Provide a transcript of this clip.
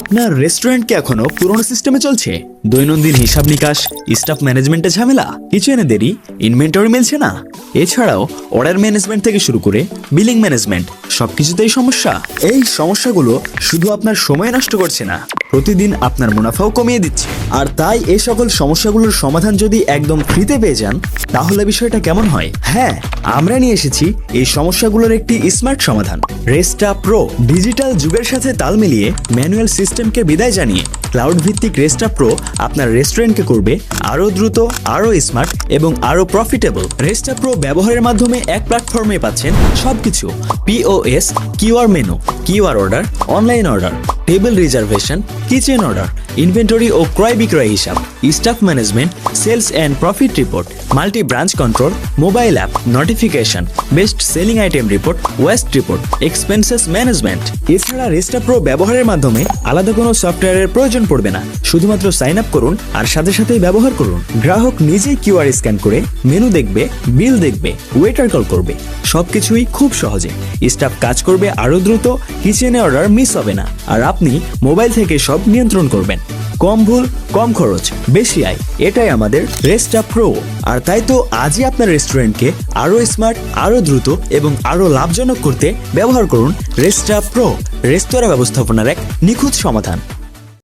আপনার রেস্টুরেন্ট কি এখনো পুরনো সিস্টেমে চলছে? দৈনন্দিন হিসাব নিকাশ, স্টাফ ম্যানেজমেন্টে ঝামেলা, কিচেনে দেরি, ইনভেন্টরি মিলছে না, এছাড়াও অর্ডার ম্যানেজমেন্ট থেকে শুরু করে বিলিং ম্যানেজমেন্ট সবকিছুতেই সমস্যা। এই সমস্যাগুলো শুধু আপনার সময় নষ্ট করছে না, প্রতিদিন আপনার মুনাফাও কমিয়ে দিচ্ছে। আর তাই এই সকল সমস্যাগুলোর সমাধান যদি একদম ফ্রিতে পেয়ে যান, তাহলে বিষয়টা কেমন হয়? হ্যাঁ, আমরা নিয়ে এসেছি এই সমস্যাগুলোর একটি স্মার্ট সমাধান, রেস্টা প্রো। ডিজিটাল যুগের সাথে তাল মিলিয়ে ম্যানুয়াল সিস্টেমকে বিদায় জানিয়ে ক্লাউড ভিত্তিক রেস্টা প্রো আপনার রেস্টুরেন্টকে করবে আরও দ্রুত, আরও স্মার্ট এবং আরও প্রফিটেবল। রেস্টা প্রো ব্যবহারের মাধ্যমে এক প্ল্যাটফর্মে পাচ্ছেন সবকিছু: POS, QR menu, QR order, online order, table reservation, kitchen order, inventory ও ক্রয় বিক্রয় হিসাব, staff management, sales and profit report, multi branch control, mobile app, notification, best selling item report, waste report, expenses management. এছাড়া রেস্টা pro ব্যবহারের মাধ্যমে আলাদা কোনো সফটওয়্যারের প্রয়োজন পড়বে না, শুধুমাত্র সাইন আপ করুন আর সাথে সাথেই ব্যবহার করুন। গ্রাহক নিজেই কিউআর স্ক্যান করে মেনু দেখবে, বিল দেখবে, ওয়েটার কল করবে, সবকিছুই খুব সহজে। স্টাফ কাজ করবে আরও দ্রুত, কিচেনে অর্ডার মিস হবে না, আর আপনি মোবাইল থেকে সব নিয়ন্ত্রণ করবেন। কম ভুল, কম খরচ, বেশি আয়, এটাই আমাদের রেস্টা প্রো। আর তাই তো আজই আপনার রেস্টুরেন্টকে আরও স্মার্ট, আরও দ্রুত এবং আরও লাভজনক করতে ব্যবহার করুন রেস্টা প্রো, রেস্তোরাঁ ব্যবস্থাপনার এক নিখুঁত সমাধান।